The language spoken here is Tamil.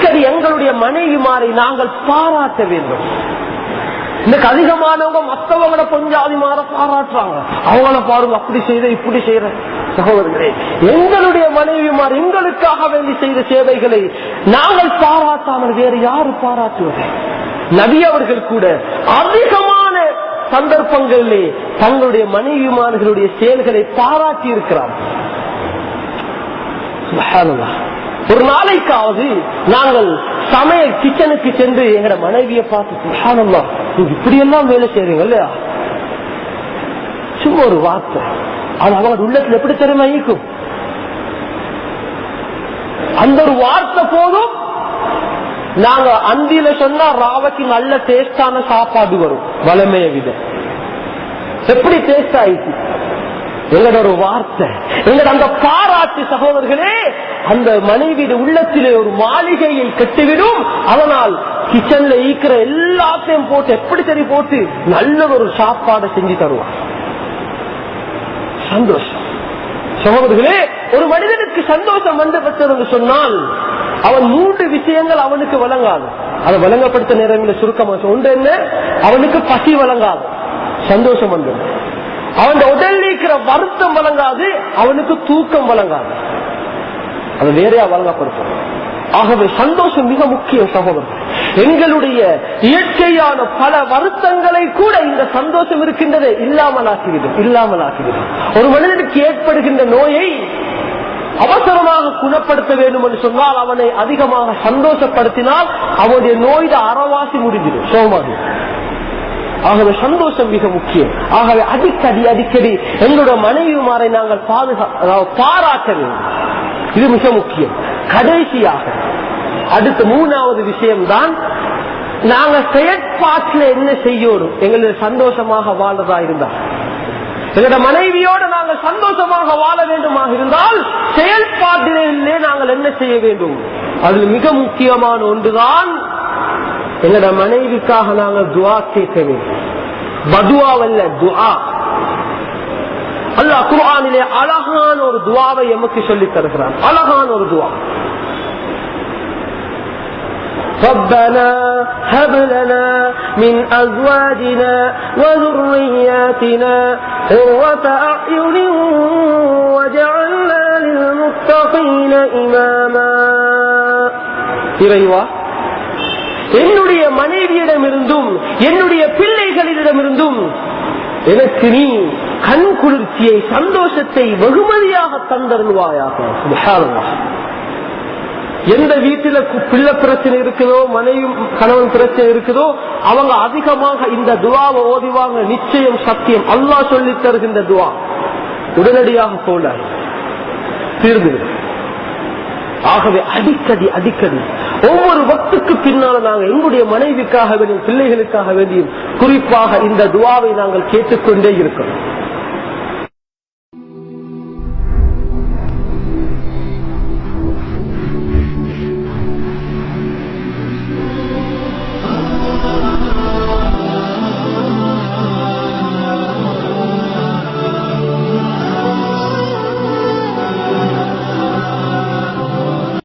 அடிக்கடி எங்களுடைய மனைவிமாரை நாங்கள் பாராட்ட வேண்டும். இன்னைக்கு அதிகமானவங்க மற்றவங்கள பொஞ்சாதிமார பாராட்டுறாங்க. அவங்கள பாருங்க அப்படி செய்த இப்படி செய்யற. சகோதரர்களே, எங்களுடைய மனைவிமார் எங்களுக்காக வேண்டி செய்த சேவைகளை நாங்கள் பாராட்டாமல் வேறு யாரு பாராட்டுவது? நபி அவர்கள் கூட அதிகமான சந்தர்ப்பங்களிலே தங்களுடைய மனைவிமார்களுடைய செயல்களை பாராட்டி இருக்கிறார். சுப்ஹானல்லாஹ். ஒரு நாளைக்காவது நாங்கள் சமையல் கிச்சனுக்கு சென்று எங்கட மனைவியை பார்த்து, சுப்ஹானல்லாஹ் நீங்க இப்படி எல்லாம் வேலை செய்றீங்க இல்லையா, சும்மா ஒரு வார்த்தை அது அவங்க உள்ளத்துல எப்படி தெரியுமா ஈக்கும்? அந்த ஒரு வார்த்தை போதும். நாங்க அந்தியில சொன்னா ராவைக்கு நல்ல டேஸ்டான சாப்பாடு வரும். வளமைய விட எப்படி டேஸ்ட் ஆயிடுச்சு எங்களோட ஒரு வார்த்தை, எங்களோட அந்த பாராட்டு சகோதரர்களே அந்த மனைவியின் உள்ளத்திலே ஒரு மாளிகையை கட்டிவிடும். அதனால் கிச்சன்ல ஈக்கிற எல்லாத்தையும் போட்டு எப்படி சரி போட்டு நல்ல ஒரு சாப்பாடை செஞ்சு தருவான். சந்தோஷம் சகோதரர்களே. ஒரு மனிதனுக்கு சந்தோஷம் வந்து பெற்றது சொன்னால் அவன் 3 விஷயங்கள் அவனுக்கு வழங்காது. அதை வழங்கப்படுத்த நேரங்களில் சுருக்கமாக ஒன்று என்ன, அவனுக்கு பசி வழங்காது, சந்தோஷம் வந்து. அவன் உடல் இருக்கிற வருத்தம் வழங்காது, அவனுக்கு தூக்கம் வழங்காது, அது வேறையா வழங்கப்படுத்தும். ஆகவே சந்தோஷம் மிக முக்கியம் சகோதரர். எங்களுடைய இயற்கையான பல வருத்தங்களை கூட இந்த சந்தோஷம் இருக்கின்றது இல்லாமல் ஆக்கிவிடும். ஒரு மனிதனுக்கு ஏற்படுகின்ற நோயை அவசரமாக குணப்படுத்த வேண்டும் என்று சொன்னால் அவனை அதிகமாக சந்தோஷப்படுத்தினால் அவனுடைய நோய் அறவாசி முடிஞ்சிடும், சோமாகும். ஆகவே சந்தோஷம் மிக முக்கியம். ஆகவே அடிக்கடி எங்களுடைய மனைவிமாரை நாங்கள் பாராட்ட வேண்டும். இது மிக முக்கியம். கடைசியாக அடுத்த 3வது விஷயம்தான் நாங்க செயற்பாட்டில் என்ன செய்யணும். எங்களுக்கு சந்தோஷமாக வாழ்றதா இருந்தால், எங்களோட மனைவியோடு நாங்கள் சந்தோஷமாக வாழ வேண்டுமாக இருந்தால் செயல்பாட்டிலே நாங்கள் என்ன செய்ய வேண்டும். அதில் மிக முக்கியமான ஒன்றுதான் எங்களோட மனைவிக்காக நாங்கள் துஆ கேட்க வேண்டும். பதுவாவல்ல, துஆ. அல்லாஹ் குர்ஆனிலே அழகான ஒரு துஆவை எமக்கு சொல்லித் தருகிறான். அழகான ஒரு துஆ. ربنا هب لنا من أزواجنا وذرياتنا قرة أعين واجعلنا للمتقين إماما. இறைவா, என்னுடைய மனைவியிடமிருந்தும் என்னுடைய பிள்ளைகளிடமிருந்தும் எனக்கு நீ கண் குளிர்ச்சியை, சந்தோஷத்தை வெகுமதியாக தந்தருள்வாயாக. சுப்ஹானல்லாஹ். எந்த வீட்டில பிள்ளை பிரச்சனை இருக்குதோ, மனைவி கணவன் பிரச்சனை இருக்குதோ, அவங்க அதிகமாக இந்த துஆவை ஓதிவாங்க. நிச்சயம் சத்தியம் அல்லாஹ் சொல்லி தருகின்ற துஆ உடனடியாக போல தீர்ந்து. ஆகவே அடிக்கடி ஒவ்வொரு வக்துக்கு பின்னால நாங்கள் எங்களுடைய மனைவிக்காக வேண்டியும் பிள்ளைகளுக்காக வேண்டியும் குறிப்பாக இந்த துஆவை நாங்கள் கேட்டுக்கொண்டே இருக்கிறோம்.